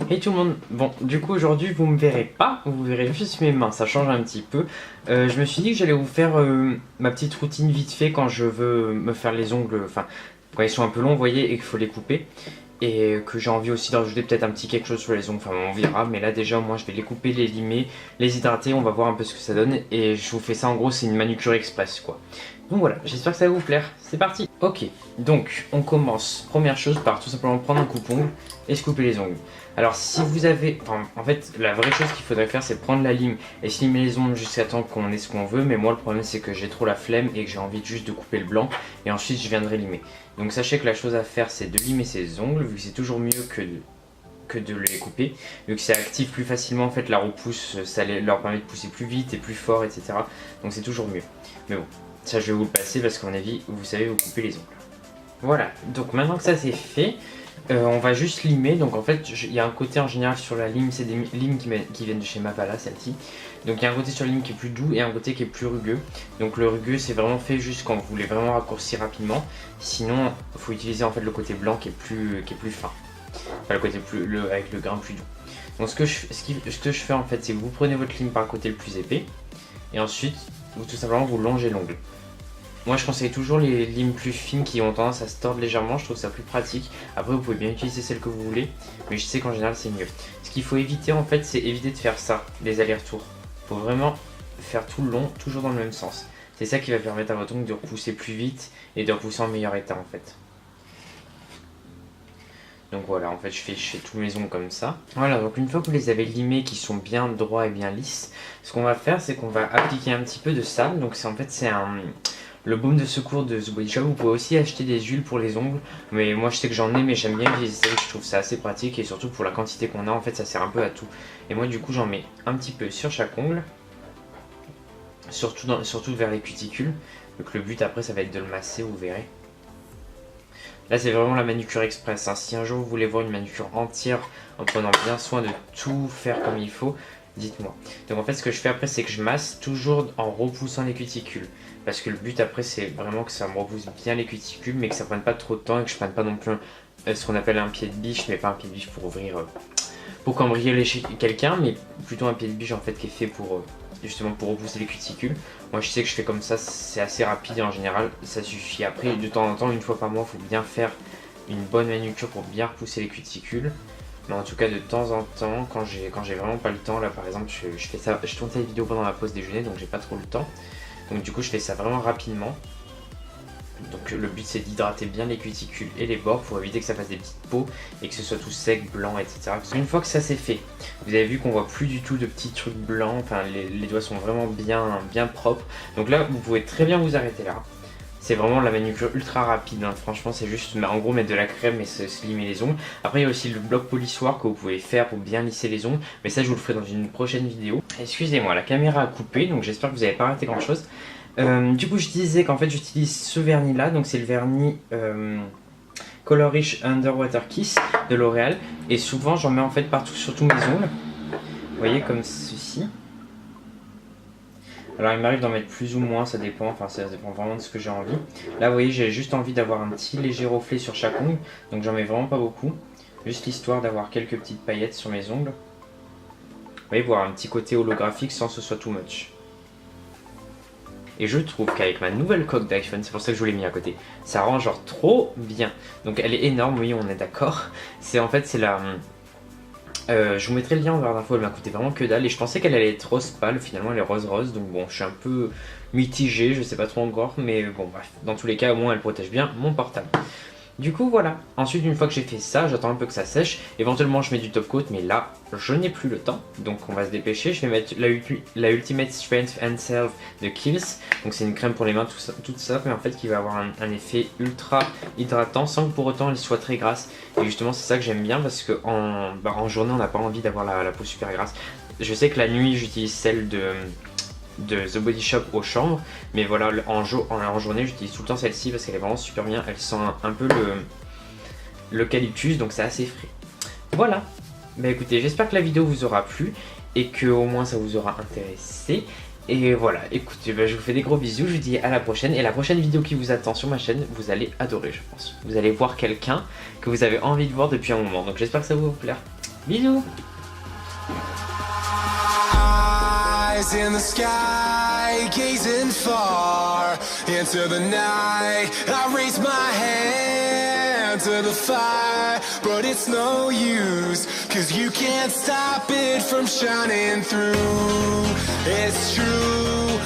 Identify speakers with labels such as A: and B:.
A: Hey tout le monde, bon du coup aujourd'hui vous me verrez pas, vous verrez juste mes mains, ça change un petit peu. Je me suis dit que j'allais vous faire ma petite routine vite fait quand je veux me faire les ongles, enfin quand ils sont un peu longs vous voyez et qu'il faut les couper. Et que j'ai envie aussi de rajouter peut-être un petit quelque chose sur les ongles, enfin on verra, mais là déjà moi je vais les couper, les limer, les hydrater, on va voir un peu ce que ça donne. Et je vous fais ça en gros, c'est une manucure express quoi. Donc voilà, j'espère que ça va vous plaire, c'est parti. Ok, donc on commence, première chose par tout simplement prendre un coupe-ongle et se couper les ongles. Alors si vous avez, enfin, en fait la vraie chose qu'il faudrait faire c'est prendre la lime et se limer les ongles jusqu'à temps qu'on ait ce qu'on veut. Mais moi le problème c'est que j'ai trop la flemme et que j'ai envie juste de couper le blanc et ensuite je viendrai limer. Donc sachez que la chose à faire c'est de limer ses ongles vu que c'est toujours mieux que de les couper. Vu que ça active plus facilement en fait la repousse, ça leur permet de pousser plus vite et plus fort etc. Donc c'est toujours mieux. Mais bon, ça je vais vous le passer parce qu'à mon avis vous savez vous couper les ongles. Voilà, donc maintenant que ça c'est fait, on va juste limer. Donc en fait il y a un côté en général sur la lime, c'est des limes qui viennent de chez Mavala celle-ci. Donc il y a un côté sur la lime qui est plus doux et un côté qui est plus rugueux. Donc le rugueux c'est vraiment fait juste quand vous voulez vraiment raccourcir rapidement. Sinon il faut utiliser en fait le côté blanc qui est plus fin. Enfin le côté avec le grain plus doux. Donc ce que je fais en fait c'est que vous prenez votre lime par le côté le plus épais. Et ensuite vous tout simplement vous longez l'ongle. Moi je conseille toujours les limes plus fines qui ont tendance à se tordre légèrement, je trouve ça plus pratique. Après vous pouvez bien utiliser celle que vous voulez, mais je sais qu'en général c'est mieux. Ce qu'il faut éviter en fait c'est éviter de faire ça, des allers-retours. Il faut vraiment faire tout le long, toujours dans le même sens. C'est ça qui va permettre à votre ongle de repousser plus vite et de repousser en meilleur état en fait. Donc voilà, en fait je fais tous mes ongles comme ça. Voilà, donc une fois que vous les avez limés, qui sont bien droits et bien lisses, ce qu'on va faire c'est qu'on va appliquer un petit peu de sable. Donc c'est le baume de secours de The Body Shop. Vous pouvez aussi acheter des huiles pour les ongles, mais moi je sais que j'en ai, mais j'aime bien utiliser celle, je trouve ça assez pratique et surtout pour la quantité qu'on a en fait ça sert un peu à tout. Et moi du coup j'en mets un petit peu sur chaque ongle, surtout vers les cuticules. Donc le but après ça va être de le masser, vous verrez. Là c'est vraiment la manucure express, hein. Si un jour vous voulez voir une manucure entière en prenant bien soin de tout faire comme il faut, dites-moi. Donc en fait ce que je fais après c'est que je masse toujours en repoussant les cuticules. Parce que le but après c'est vraiment que ça me repousse bien les cuticules mais que ça prenne pas trop de temps et que je prenne pas non plus ce qu'on appelle un pied de biche, mais pas un pied de biche pour ouvrir, pour cambrioler chez quelqu'un, mais plutôt un pied de biche en fait qui est fait pour justement pour repousser les cuticules. Moi je sais que je fais comme ça, c'est assez rapide et en général ça suffit. Après de temps en temps, une fois par mois, il faut bien faire une bonne manucure pour bien repousser les cuticules. Mais en tout cas de temps en temps, quand j'ai vraiment pas le temps, là par exemple je fais ça, je tourne cette vidéo pendant la pause déjeuner donc j'ai pas trop le temps. Donc du coup je fais ça vraiment rapidement. Donc le but c'est d'hydrater bien les cuticules et les bords pour éviter que ça fasse des petites peaux et que ce soit tout sec, blanc, etc. Parce qu'une fois que ça c'est fait, vous avez vu qu'on voit plus du tout de petits trucs blancs, enfin les doigts sont vraiment bien propres. Donc là vous pouvez très bien vous arrêter là. C'est vraiment la manucure ultra rapide, hein. Franchement c'est juste en gros mettre de la crème et se limer les ongles. Après il y a aussi le bloc polissoir que vous pouvez faire pour bien lisser les ongles, mais ça je vous le ferai dans une prochaine vidéo. Excusez-moi, la caméra a coupé donc j'espère que vous n'avez pas raté grand chose. Du coup je disais qu'en fait j'utilise ce vernis là, donc c'est le vernis Color Rich Underwater Kiss de L'Oréal. Et souvent j'en mets en fait partout sur tous mes ongles. Vous voyez comme ceci. Alors il m'arrive d'en mettre plus ou moins, ça dépend vraiment de ce que j'ai envie. Là vous voyez j'ai juste envie d'avoir un petit léger reflet sur chaque ongle, donc j'en mets vraiment pas beaucoup. Juste l'histoire d'avoir quelques petites paillettes sur mes ongles. Vous voyez, voir un petit côté holographique sans que ce soit too much. Et je trouve qu'avec ma nouvelle coque d'iPhone, c'est pour ça que je vous l'ai mis à côté, ça rend genre trop bien. Donc elle est énorme, oui on est d'accord. C'est la... je vous mettrai le lien en barre d'infos, elle m'a coûté vraiment que dalle. Et je pensais qu'elle allait être rose pâle, finalement elle est rose. Donc bon, je suis un peu mitigé, je sais pas trop encore. Mais bon bref, dans tous les cas au moins elle protège bien mon portable. Du coup voilà, ensuite une fois que j'ai fait ça, j'attends un peu que ça sèche. Éventuellement je mets du top coat, mais là je n'ai plus le temps, donc on va se dépêcher. Je vais mettre la Ultimate Strength and Self de Kiehl's. Donc c'est une crème pour les mains, tout ça, mais en fait qui va avoir un effet ultra hydratant sans que pour autant elle soit très grasse. Et justement c'est ça que j'aime bien parce que en journée on n'a pas envie d'avoir la peau super grasse. Je sais que la nuit j'utilise celle de The Body Shop aux chambres, mais voilà en journée j'utilise tout le temps celle-ci parce qu'elle est vraiment super bien. Elle sent un peu l'eucalyptus, donc c'est assez frais. Voilà, bah écoutez, j'espère que la vidéo vous aura plu et que au moins ça vous aura intéressé. Et voilà, écoutez, bah, je vous fais des gros bisous, je vous dis à la prochaine. Et la prochaine vidéo qui vous attend sur ma chaîne, vous allez adorer, je pense. Vous allez voir quelqu'un que vous avez envie de voir depuis un moment. Donc j'espère que ça va vous plaire. Bisous.
B: Eyes in the sky, gazing far into the night. I raise my hand to the fire, but it's no use, 'cause you can't stop it from shining through. It's true.